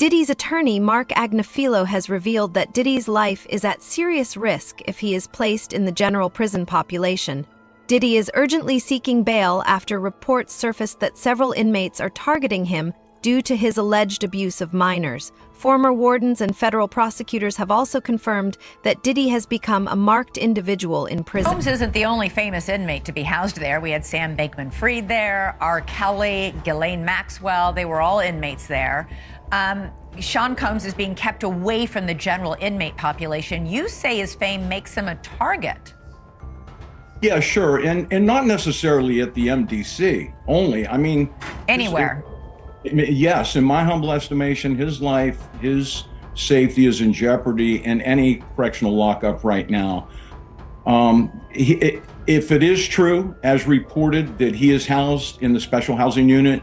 Diddy's attorney, Mark Agnifilo, has revealed that Diddy's life is at serious risk if he is placed in the general prison population. Diddy is urgently seeking bail after reports surfaced that several inmates are targeting him due to his alleged abuse of minors. Former wardens and federal prosecutors have also confirmed that Diddy has become a marked individual in prison. Combs isn't the only famous inmate to be housed there. We had Sam Bankman-Fried there, R. Kelly, Ghislaine Maxwell. They were all inmates there. Sean Combs is being kept away from the general inmate population. You say his fame makes him a target. Yeah, sure. And not necessarily at the MDC only. I mean, anywhere. Yes, in my humble estimation, his life, his safety is in jeopardy in any correctional lockup right now. If it is true, as reported, that he is housed in the special housing unit,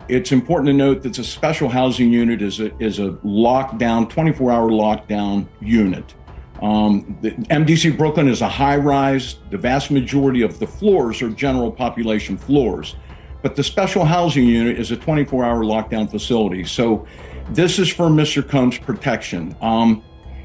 it's important to note that the special housing unit is a lockdown, 24-hour lockdown unit. The MDC Brooklyn is a high-rise. The vast majority of the floors are general population floors. But the special housing unit is a 24-hour lockdown facility. So this is for Mr. Combs' protection.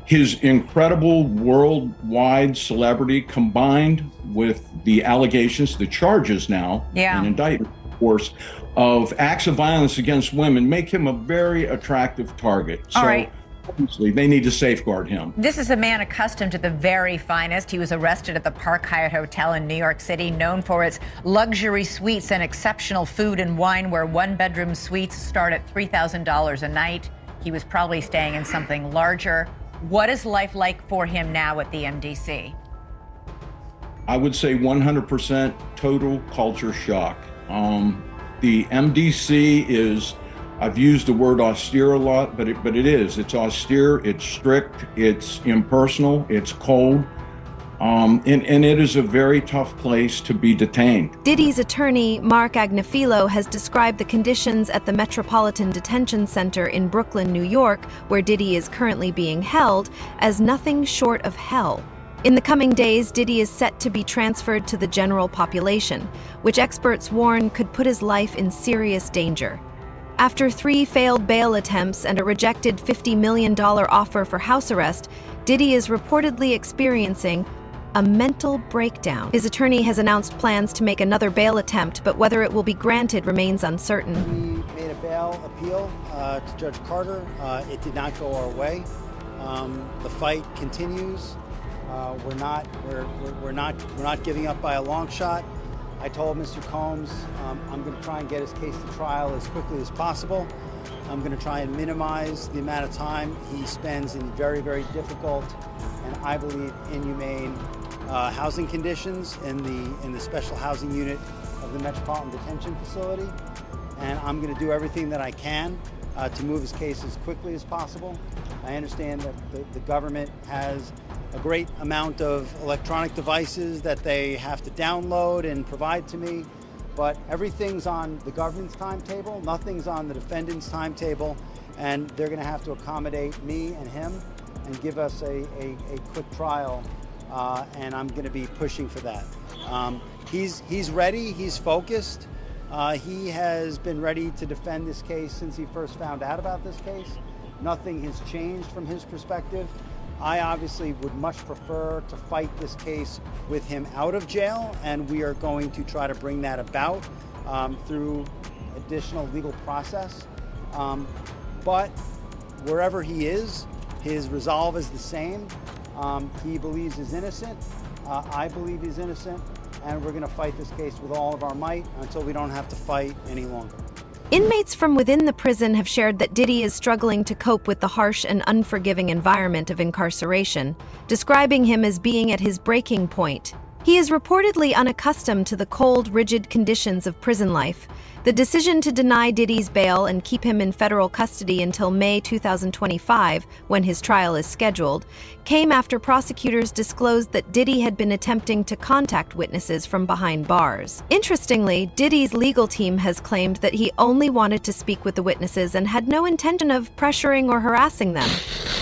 His incredible worldwide celebrity combined with the allegations, the charges now, and indictment, of course, of acts of violence against women make him a very attractive target. All right. Obviously, they need to safeguard him. This is a man accustomed to the very finest. He was arrested at the Park Hyatt Hotel in New York City, known for its luxury suites and exceptional food and wine, where one-bedroom suites start at $3,000 a night. He was probably staying in something larger. What is life like for him now at the MDC? I would say 100% total culture shock. The MDC is, I've used the word austere a lot, but it is. It's austere, it's strict, it's impersonal, it's cold, and it is a very tough place to be detained. Diddy's attorney, Mark Agnifilo, has described the conditions at the Metropolitan Detention Center in Brooklyn, New York, where Diddy is currently being held, as nothing short of hell. In the coming days, Diddy is set to be transferred to the general population, which experts warn could put his life in serious danger. After 3 failed bail attempts and a rejected $50 million offer for house arrest, Diddy is reportedly experiencing a mental breakdown. His attorney has announced plans to make another bail attempt, but whether it will be granted remains uncertain. We made a bail appeal to Judge Carter. It did not go our way. The fight continues. We're not giving up by a long shot. I told Mr. Combs I'm going to try and get his case to trial as quickly as possible. I'm going to try and minimize the amount of time he spends in very, very difficult and I believe inhumane housing conditions in the special housing unit of the Metropolitan Detention Facility. And I'm going to do everything that I can to move his case as quickly as possible. I understand that the government has a great amount of electronic devices that they have to download and provide to me, but everything's on the government's timetable, nothing's on the defendant's timetable, and they're gonna have to accommodate me and him and give us a quick trial, and I'm gonna be pushing for that. He's ready, he's focused. He has been ready to defend this case since he first found out about this case. Nothing has changed from his perspective. I obviously would much prefer to fight this case with him out of jail, and we are going to try to bring that about through additional legal process. But wherever he is, his resolve is the same. He believes he's innocent. I believe he's innocent, and we're going to fight this case with all of our might until we don't have to fight any longer. Inmates from within the prison have shared that Diddy is struggling to cope with the harsh and unforgiving environment of incarceration, describing him as being at his breaking point. He is reportedly unaccustomed to the cold, rigid conditions of prison life. The decision to deny Diddy's bail and keep him in federal custody until May 2025, when his trial is scheduled, came after prosecutors disclosed that Diddy had been attempting to contact witnesses from behind bars. Interestingly, Diddy's legal team has claimed that he only wanted to speak with the witnesses and had no intention of pressuring or harassing them.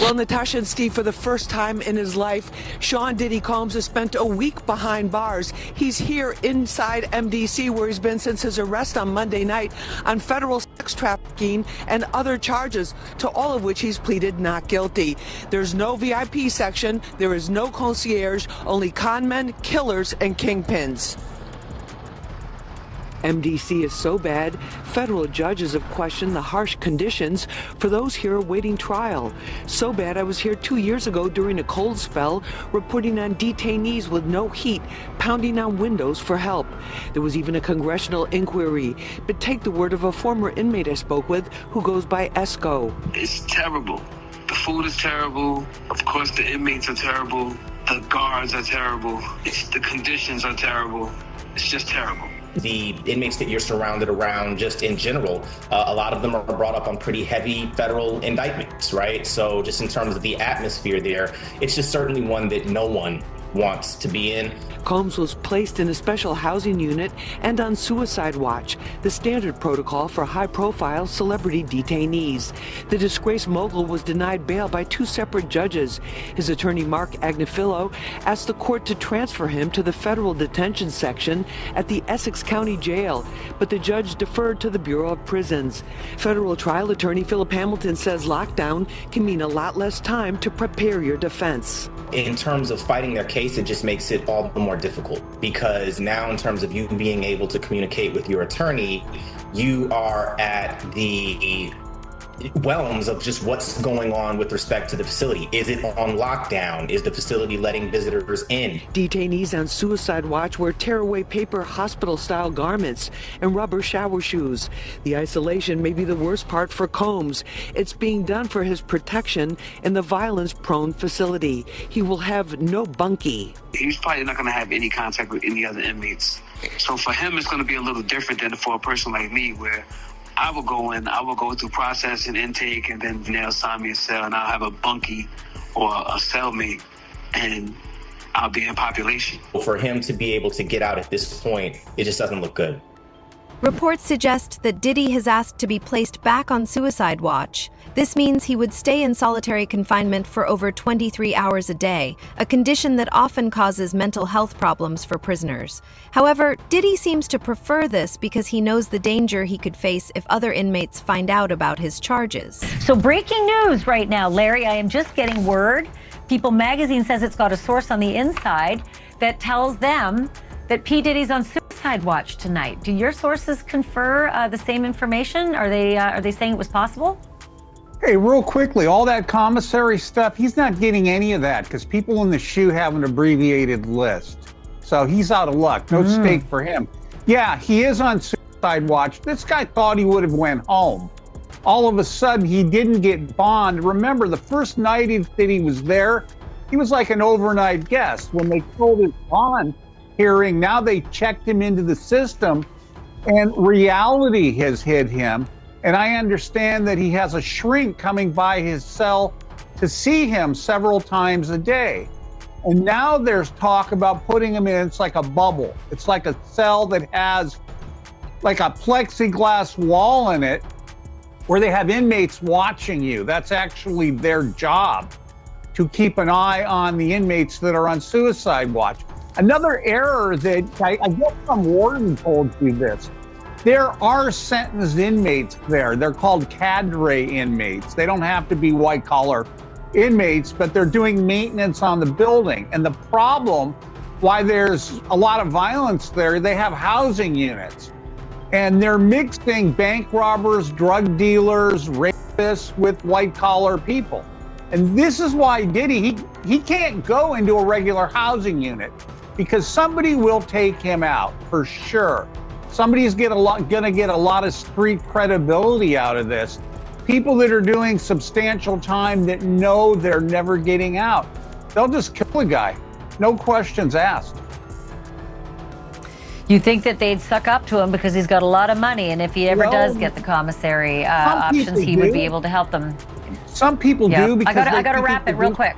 Well, Natasha and Steve, for the first time in his life, Sean Diddy Combs has spent a week behind bars. He's here inside MDC, where he's been since his arrest on Monday night on federal sex trafficking and other charges, to all of which he's pleaded not guilty. There's no VIP section, there is no concierge, only conmen, killers, and kingpins. MDC is so bad, federal judges have questioned the harsh conditions for those here awaiting trial. So bad, I was here 2 years ago during a cold spell, reporting on detainees with no heat, pounding on windows for help. There was even a congressional inquiry. But take the word of a former inmate I spoke with who goes by Esco. It's terrible. The food is terrible. Of course, the inmates are terrible. The guards are terrible. The conditions are terrible. It's just terrible. The inmates that you're surrounded around, just in general, a lot of them are brought up on pretty heavy federal indictments, right? So just in terms of the atmosphere there, it's just certainly one that no one wants to be in. Combs was placed in a special housing unit and on suicide watch, the standard protocol for high-profile celebrity detainees. The disgraced mogul was denied bail by 2 separate judges. His attorney, Mark Agnifilo, asked the court to transfer him to the federal detention section at the Essex County Jail, but the judge deferred to the Bureau of Prisons. Federal trial attorney Philip Hamilton says lockdown can mean a lot less time to prepare your defense. In terms of fighting their case, it just makes it all the more difficult, because now in terms of you being able to communicate with your attorney, you are at the realms of just what's going on with respect to the facility. Is it on lockdown? Is the facility letting visitors in? Detainees on suicide watch wear tearaway paper hospital-style garments and rubber shower shoes. The isolation may be the worst part for Combs. It's being done for his protection in the violence-prone facility. He will have no bunkie. He's probably not going to have any contact with any other inmates. So for him, it's going to be a little different than for a person like me, where I will go in, I will go through process and intake, and then they'll assign me a cell, and I'll have a bunkie or a cellmate, and I'll be in population. For him to be able to get out at this point, it just doesn't look good. Reports suggest that Diddy has asked to be placed back on suicide watch. This means he would stay in solitary confinement for over 23 hours a day, a condition that often causes mental health problems for prisoners. However, Diddy seems to prefer this because he knows the danger he could face if other inmates find out about his charges. So breaking news right now, Larry, I am just getting word. People magazine says it's got a source on the inside that tells them that P. Diddy's on suicide watch tonight. Do your sources confer the same information? Are they saying it was possible? Hey, real quickly, all that commissary stuff, he's not getting any of that because people in the SHU have an abbreviated list. So he's out of luck. No stake for him. Yeah, he is on suicide watch. This guy thought he would have went home. All of a sudden, he didn't get bond. Remember, the first night that he was there, he was like an overnight guest. When they told his bond hearing, now they checked him into the system, and reality has hit him. And I understand that he has a shrink coming by his cell to see him several times a day. And now there's talk about putting him in, it's like a bubble. It's like a cell that has like a plexiglass wall in it where they have inmates watching you. That's actually their job, to keep an eye on the inmates that are on suicide watch. Another error that I guess some warden told you this. There are sentenced inmates there. They're called cadre inmates. They don't have to be white collar inmates, but they're doing maintenance on the building. And the problem why there's a lot of violence there, they have housing units. And they're mixing bank robbers, drug dealers, rapists with white collar people. And this is why Diddy, he can't go into a regular housing unit because somebody will take him out for sure. Somebody's gonna get a lot of street credibility out of this. People that are doing substantial time that know they're never getting out, they'll just kill a guy, no questions asked. You think that they'd suck up to him because he's got a lot of money, and if he ever does get the commissary options, he would be able to help them. Some people do because I got to wrap it real quick.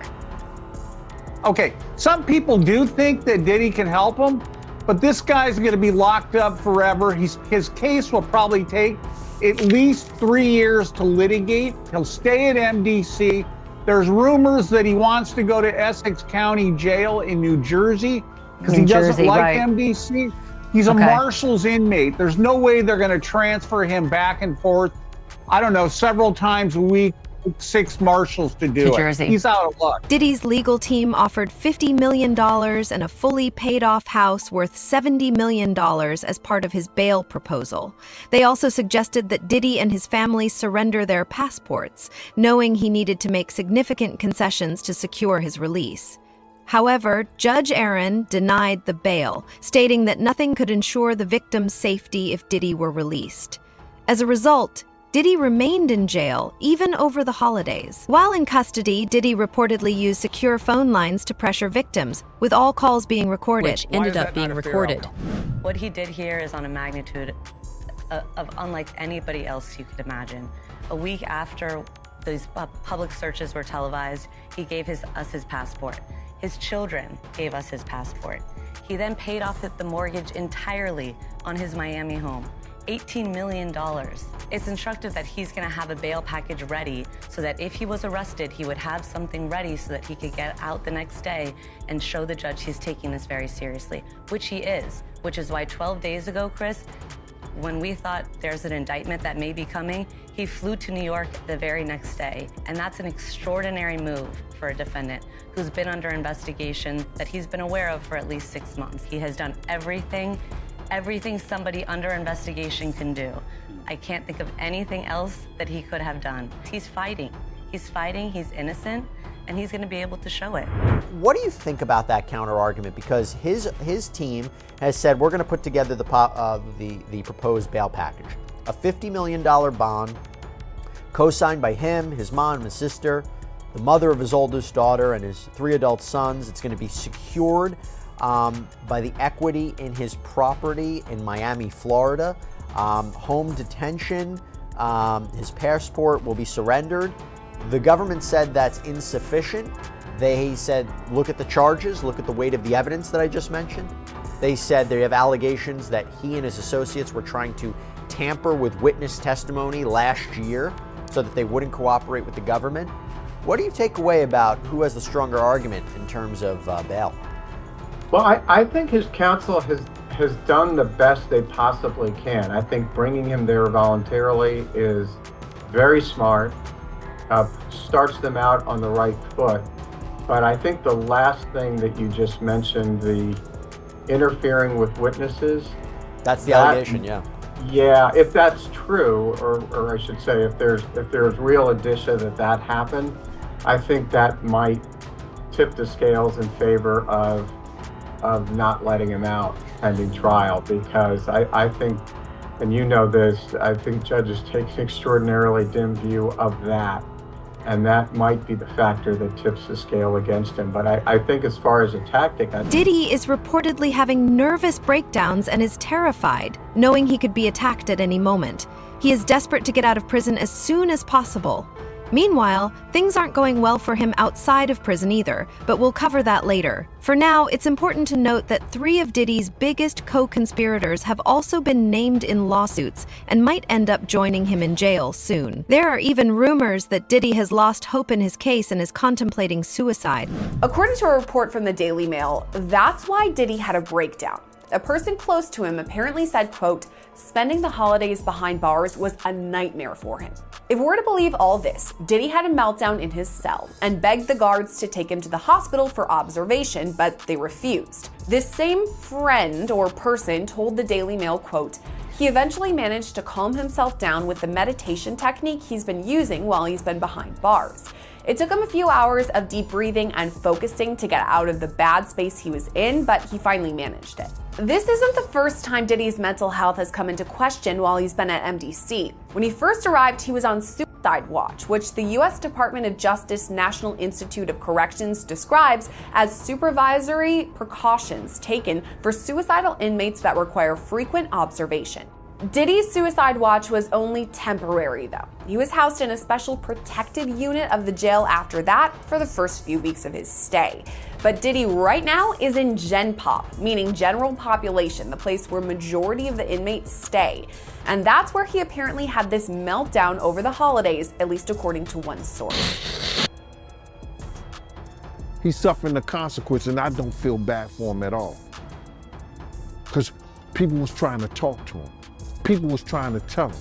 Okay, some people do think that Diddy can help them, but this guy's going to be locked up forever. His case will probably take at least 3 years to litigate. He'll stay at MDC. There's rumors that he wants to go to Essex County Jail in New Jersey because he doesn't like MDC. He's a Marshals inmate. There's no way they're going to transfer him back and forth, I don't know, several times a week, 6 Marshals to do it. He's out of luck. Diddy's legal team offered $50 million and a fully paid-off house worth $70 million as part of his bail proposal. They also suggested that Diddy and his family surrender their passports, knowing he needed to make significant concessions to secure his release. However, Judge Aaron denied the bail, stating that nothing could ensure the victim's safety if Diddy were released. As a result, Diddy remained in jail, even over the holidays. While in custody, Diddy reportedly used secure phone lines to pressure victims, with all calls being recorded. Which ended up being recorded. What he did here is on a magnitude of unlike anybody else you could imagine. A week after these public searches were televised, he gave us his passport. His children gave us his passport. He then paid off the mortgage entirely on his Miami home. $18 million. It's instructive that he's going to have a bail package ready so that if he was arrested, he would have something ready so that he could get out the next day and show the judge he's taking this very seriously, which he is, which is why 12 days ago, Chris, when we thought there's an indictment that may be coming, he flew to New York the very next day. And that's an extraordinary move for a defendant who's been under investigation that he's been aware of for at least 6 months. He has done everything somebody under investigation can do. I can't think of anything else that he could have done. He's fighting, he's innocent, and he's gonna be able to show it. What do you think about that counter argument? Because his team has said, we're gonna put together the proposed bail package. A $50 million bond, co-signed by him, his mom, and his sister, the mother of his oldest daughter, and his 3 adult sons. It's gonna be secured by the equity in his property in Miami, Florida. Home detention, his passport will be surrendered. The government said that's insufficient. They said, look at the charges, look at the weight of the evidence that I just mentioned. They said they have allegations that he and his associates were trying to tamper with witness testimony last year so that they wouldn't cooperate with the government. What do you take away about who has the stronger argument in terms of bail? Well, I think his counsel has done the best they possibly can. I think bringing him there voluntarily is very smart, starts them out on the right foot. But I think the last thing that you just mentioned, the interfering with witnesses. That's the allegation, yeah. Yeah, if that's true, or I should say, if there's real indicia that happened, I think that might tip the scales in favor of not letting him out pending trial, because I think, and you know this, I think judges take an extraordinarily dim view of that, and that might be the factor that tips the scale against him. But I think as far as a tactic, Diddy is reportedly having nervous breakdowns and is terrified, knowing he could be attacked at any moment. He is desperate to get out of prison as soon as possible. Meanwhile, things aren't going well for him outside of prison either, but we'll cover that later. For now, it's important to note that 3 of Diddy's biggest co-conspirators have also been named in lawsuits and might end up joining him in jail soon. There are even rumors that Diddy has lost hope in his case and is contemplating suicide. According to a report from the Daily Mail, that's why Diddy had a breakdown. A person close to him apparently said, quote, spending the holidays behind bars was a nightmare for him. If we're to believe all this, Diddy had a meltdown in his cell and begged the guards to take him to the hospital for observation, but they refused. This same friend or person told the Daily Mail, quote, he eventually managed to calm himself down with the meditation technique he's been using while he's been behind bars. It took him a few hours of deep breathing and focusing to get out of the bad space he was in, but he finally managed it. This isn't the first time Diddy's mental health has come into question while he's been at MDC. When he first arrived, he was on suicide watch, which the U.S. Department of Justice National Institute of Corrections describes as supervisory precautions taken for suicidal inmates that require frequent observation. Diddy's suicide watch was only temporary, though. He was housed in a special protective unit of the jail after that for the first few weeks of his stay. But Diddy right now is in Gen Pop, meaning general population, the place where majority of the inmates stay. And that's where he apparently had this meltdown over the holidays, at least according to one source. He's suffering the consequence, and I don't feel bad for him at all. Because people was trying to talk to him. People was trying to tell him.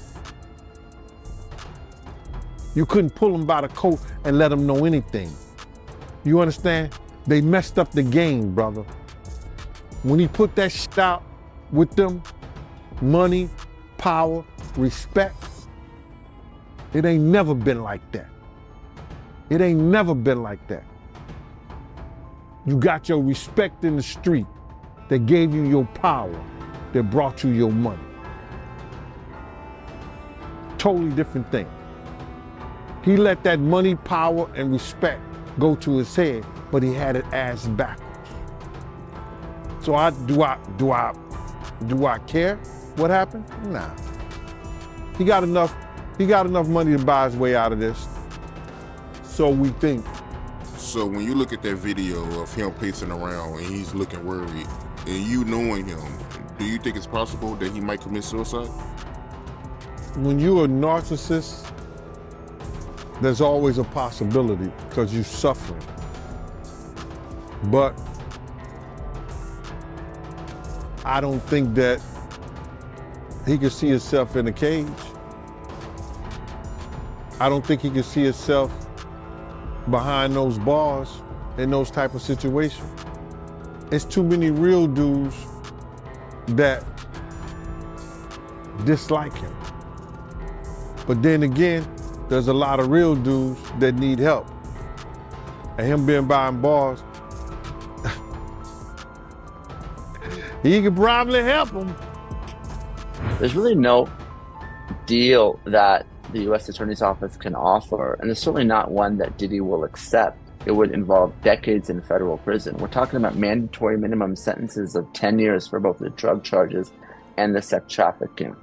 You couldn't pull him by the coat and let him know anything. You understand? They messed up the game, brother. When he put that shit out with them, money, power, respect, it ain't never been like that. It ain't never been like that. You got your respect in the street that gave you your power, that brought you your money. Totally different thing. He let that money, power, and respect go to his head, but he had it ass backwards. So do I care what happened? Nah. He got enough money to buy his way out of this. So we think. So when you look at that video of him pacing around and he's looking worried, and you knowing him, do you think it's possible that he might commit suicide? When you're a narcissist, there's always a possibility because you're suffering. But I don't think that he could see himself in a cage. I don't think he could see himself behind those bars in those type of situations. It's too many real dudes that dislike him. But then again, there's a lot of real dudes that need help. And him being behind bars, he could probably help them. There's really no deal that the U.S. Attorney's Office can offer, and it's certainly not one that Diddy will accept. It would involve decades in federal prison. We're talking about mandatory minimum sentences of 10 years for both the drug charges and the sex trafficking.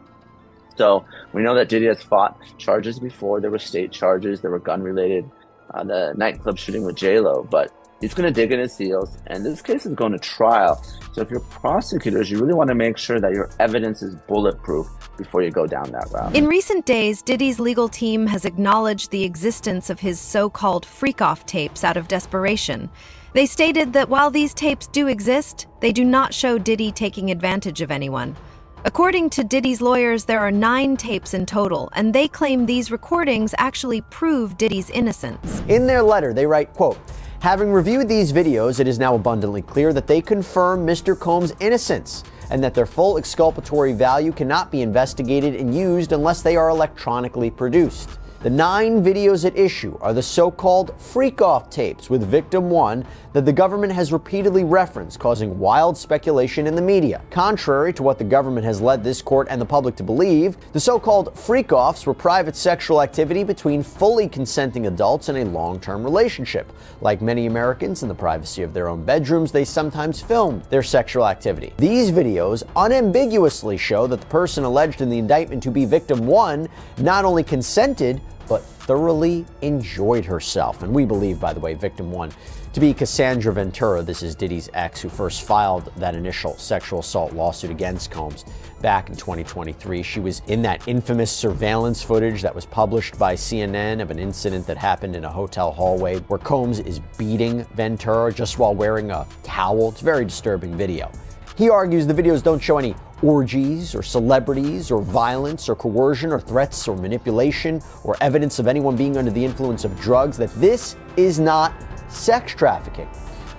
So we know that Diddy has fought charges before. There were state charges, there were gun-related, the nightclub shooting with J-Lo, but he's going to dig in his heels, and this case is going to trial. So if you're prosecutors, you really want to make sure that your evidence is bulletproof before you go down that route. In recent days, Diddy's legal team has acknowledged the existence of his so-called freak-off tapes out of desperation. They stated that while these tapes do exist, they do not show Diddy taking advantage of anyone. According to Diddy's lawyers, there are 9 tapes in total, and they claim these recordings actually prove Diddy's innocence. In their letter, they write, quote, "Having reviewed these videos, it is now abundantly clear that they confirm Mr. Combs' innocence and that their full exculpatory value cannot be investigated and used unless they are electronically produced. The 9 videos at issue are the so-called freak-off tapes with victim 1 that the government has repeatedly referenced, causing wild speculation in the media. Contrary to what the government has led this court and the public to believe, the so-called freak-offs were private sexual activity between fully consenting adults in a long-term relationship. Like many Americans in the privacy of their own bedrooms, they sometimes filmed their sexual activity. These videos unambiguously show that the person alleged in the indictment to be victim 1 not only consented, but thoroughly enjoyed herself. And we believe, by the way, victim 1 to be Cassandra Ventura. This is Diddy's ex, who first filed that initial sexual assault lawsuit against Combs back in 2023. She was in that infamous surveillance footage that was published by CNN of an incident that happened in a hotel hallway where Combs is beating Ventura just while wearing a towel. It's a very disturbing video. He argues the videos don't show any orgies or celebrities or violence or coercion or threats or manipulation or evidence of anyone being under the influence of drugs, that this is not sex trafficking.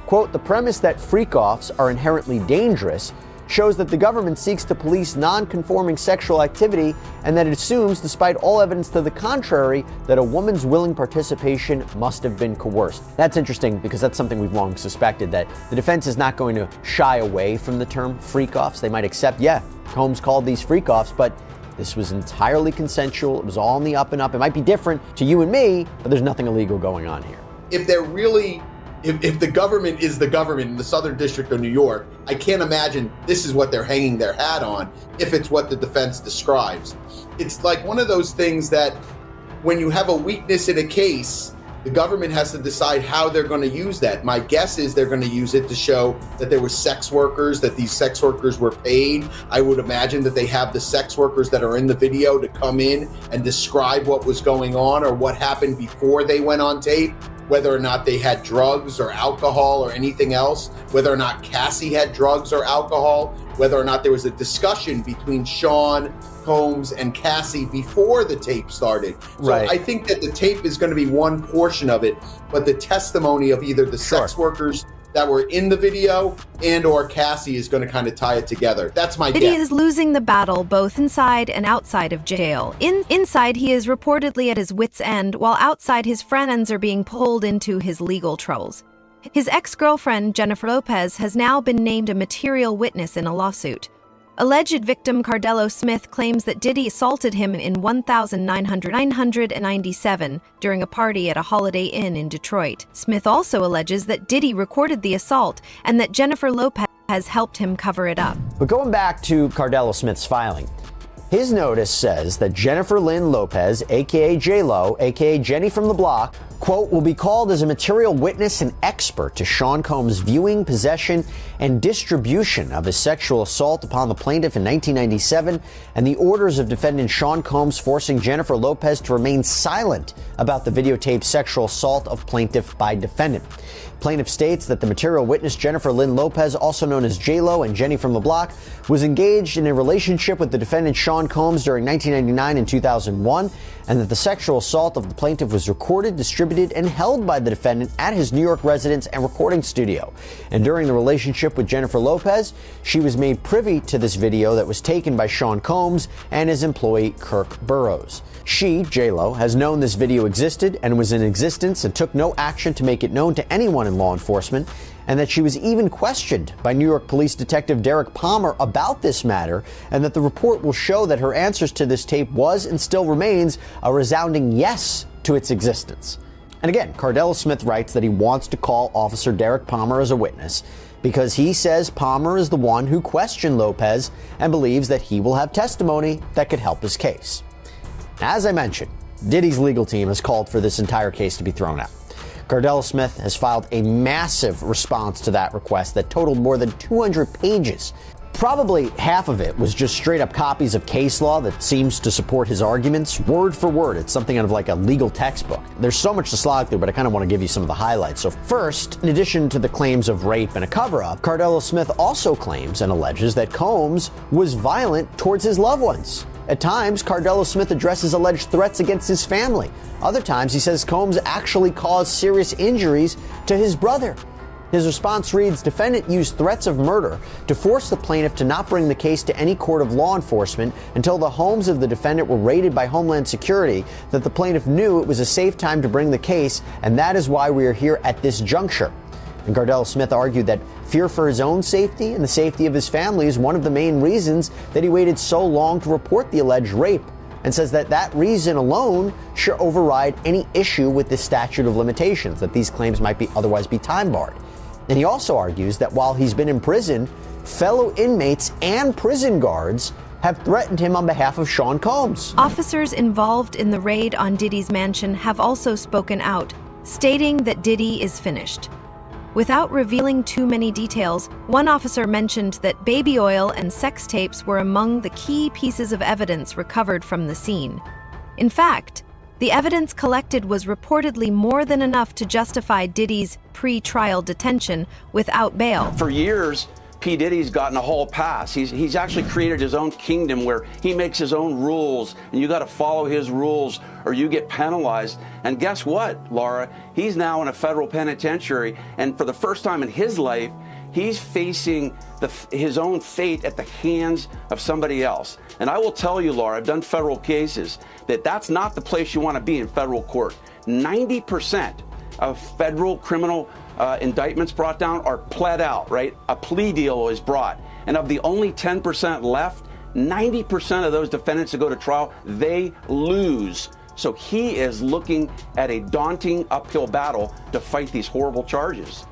Quote, "The premise that freak-offs are inherently dangerous shows that the government seeks to police non-conforming sexual activity and that it assumes, despite all evidence to the contrary, that a woman's willing participation must have been coerced." That's interesting because that's something we've long suspected, that the defense is not going to shy away from the term freak-offs. They might accept, yeah, Combs called these freak-offs, but this was entirely consensual. It was all in the up and up. It might be different to you and me, but there's nothing illegal going on here. If they're really If the government is the government in the Southern District of New York, I can't imagine this is what they're hanging their hat on if it's what the defense describes. It's like one of those things that when you have a weakness in a case, the government has to decide how they're going to use that. My guess is they're going to use it to show that there were sex workers, that these sex workers were paid. I would imagine that they have the sex workers that are in the video to come in and describe what was going on or what happened before they went on tape. whether or not they had drugs or alcohol or anything else, whether or not Cassie had drugs or alcohol, whether or not there was a discussion between Sean Combs and Cassie before the tape started. So Right. I think that the tape is going to be one portion of it, but the testimony of either the sex workers that were in the video and or Cassie is going to kind of tie it together. That's my Diddy guess. is losing the battle both inside and outside of jail. Inside, he is reportedly at his wit's end, while outside, his friends are being pulled into his legal troubles. His ex-girlfriend, Jennifer Lopez, has now been named a material witness in a lawsuit. Alleged victim Cardello Smith claims that Diddy assaulted him in 1997 during a party at a Holiday Inn in Detroit. Smith also alleges that Diddy recorded the assault and that Jennifer Lopez has helped him cover it up. But going back to Cardello Smith's filing, his notice says that Jennifer Lynn Lopez, aka J-Lo, aka Jenny from the Block, quote, will be called as a material witness and expert to Sean Combs' viewing, possession, and distribution of his sexual assault upon the plaintiff in 1997 and the orders of defendant Sean Combs forcing Jennifer Lopez to remain silent about the videotaped sexual assault of plaintiff by defendant. Plaintiff states that the material witness Jennifer Lynn Lopez, also known as J-Lo and Jenny from the Block, was engaged in a relationship with the defendant Sean Combs during 1999 and 2001, and that the sexual assault of the plaintiff was recorded, distributed, and held by the defendant at his New York residence and recording studio. And during the relationship with Jennifer Lopez, she was made privy to this video that was taken by Sean Combs and his employee Kirk Burrows. She, J-Lo, has known this video existed and was in existence and took no action to make it known to anyone in law enforcement, and that she was even questioned by New York Police Detective Derek Palmer about this matter, and that the report will show that her answers to this tape was and still remains a resounding yes to its existence. And again, Cardello Smith writes that he wants to call Officer Derek Palmer as a witness because he says Palmer is the one who questioned Lopez and believes that he will have testimony that could help his case. As I mentioned, Diddy's legal team has called for this entire case to be thrown out. Cardello Smith has filed a massive response to that request that totaled more than 200 pages. Probably half of it was just straight up copies of case law that seems to support his arguments, word for word. It's something out of like a legal textbook. There's so much to slog through, but I kind of want to give you some of the highlights. So first, in addition to the claims of rape and a cover-up, Cardello Smith also claims and alleges that Combs was violent towards his loved ones. At times, Cardello Smith addresses alleged threats against his family. Other times, he says Combs actually caused serious injuries to his brother. His response reads, defendant used threats of murder to force the plaintiff to not bring the case to any court of law enforcement until the homes of the defendant were raided by Homeland Security, that the plaintiff knew it was a safe time to bring the case, and that is why we are here at this juncture. And Cardello Smith argued that fear for his own safety and the safety of his family is one of the main reasons that he waited so long to report the alleged rape, and says that that reason alone should override any issue with the statute of limitations, that these claims might otherwise be time barred. And he also argues that while he's been in prison, fellow inmates and prison guards have threatened him on behalf of Sean Combs. Officers involved in the raid on Diddy's mansion have also spoken out, stating that Diddy is finished. Without revealing too many details, one officer mentioned that baby oil and sex tapes were among the key pieces of evidence recovered from the scene. In fact, the evidence collected was reportedly more than enough to justify Diddy's pre-trial detention without bail. For years, P. Diddy's gotten a hall pass. He's actually created his own kingdom where he makes his own rules, and you got to follow his rules or you get penalized. And guess what, Laura? He's now in a federal penitentiary, and for the first time in his life, he's facing his own fate at the hands of somebody else. And I will tell you, Laura, I've done federal cases, that's not the place you want to be in federal court. 90% of federal criminal indictments brought down are pled out, right? A plea deal is brought. And of the only 10% left, 90% of those defendants that go to trial, they lose. So he is looking at a daunting uphill battle to fight these horrible charges.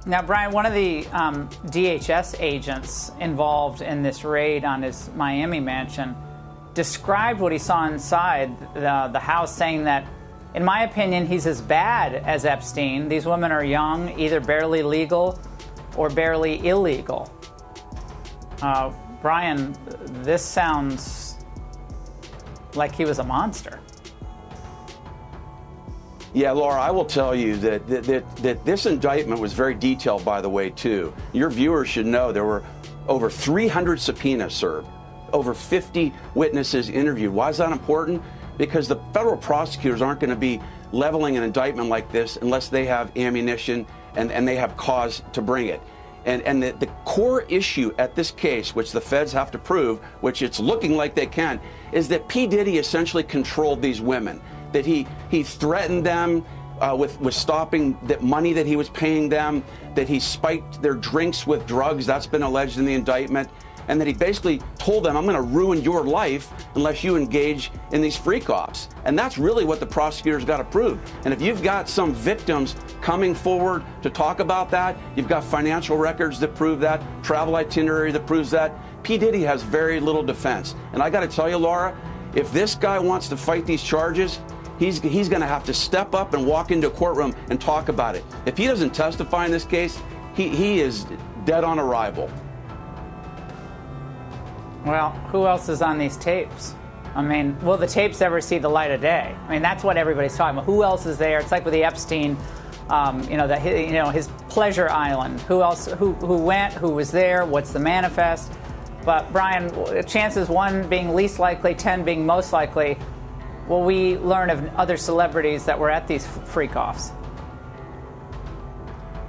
Now, Brian, one of the DHS agents involved in this raid on his Miami mansion described what he saw inside the house, saying that, in my opinion, he's as bad as Epstein. These women are young, either barely legal or barely illegal. Brian, this sounds like he was a monster. Yeah, Laura, I will tell you that this indictment was very detailed, by the way, too. Your viewers should know there were over 300 subpoenas served, over 50 witnesses interviewed. Why is that important? Because the federal prosecutors aren't going to be leveling an indictment like this unless they have ammunition and they have cause to bring it. And the core issue at this case, which the feds have to prove, which it's looking like they can, is that P. Diddy essentially controlled these women, that he threatened them with stopping the money that he was paying them, that he spiked their drinks with drugs, that's been alleged in the indictment, and that he basically told them, I'm going to ruin your life unless you engage in these freak-offs. And that's really what the prosecutors got to prove. And if you've got some victims coming forward to talk about that, you've got financial records that prove that, travel itinerary that proves that, P. Diddy has very little defense. And I got to tell you, Laura, if this guy wants to fight these charges, he's going to have to step up and walk into a courtroom and talk about it. If he doesn't testify in this case, he is dead on arrival. Well, who else is on these tapes? I mean, will the tapes ever see the light of day? I mean, that's what everybody's talking about. Who else is there? It's like with the Epstein, his pleasure island. Who else? Who went? Who was there? What's the manifest? But Brian, chances 1 being least likely, 10 being most likely. Will we learn of other celebrities that were at these freak-offs?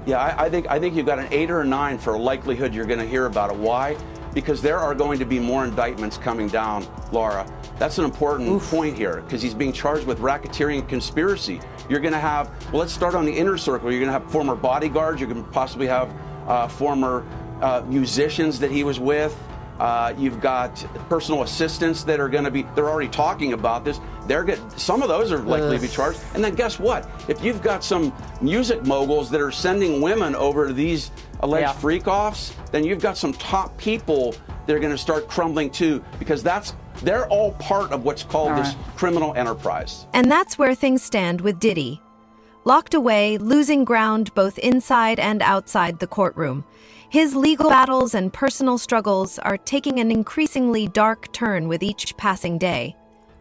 Yeah, I think you've got an 8 or a 9 for a likelihood you're going to hear about it. Why? Because there are going to be more indictments coming down, Laura. That's an important point here, because he's being charged with racketeering and conspiracy. You're going to have, well, let's start on the inner circle. You're going to have former bodyguards. You're going to possibly have former musicians that he was with. You've got personal assistants that are going to be, they're already talking about this. Some of those are likely to be charged. And then guess what? If you've got some music moguls that are sending women over to these alleged freak-offs, then you've got some top people that are going to start crumbling too, because they're all part of what's called this criminal enterprise. And that's where things stand with Diddy. Locked away, losing ground both inside and outside the courtroom. His legal battles and personal struggles are taking an increasingly dark turn with each passing day.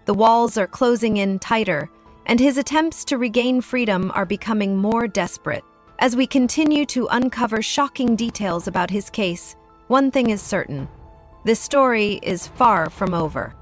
The walls are closing in tighter, and his attempts to regain freedom are becoming more desperate. As we continue to uncover shocking details about his case, one thing is certain: this story is far from over.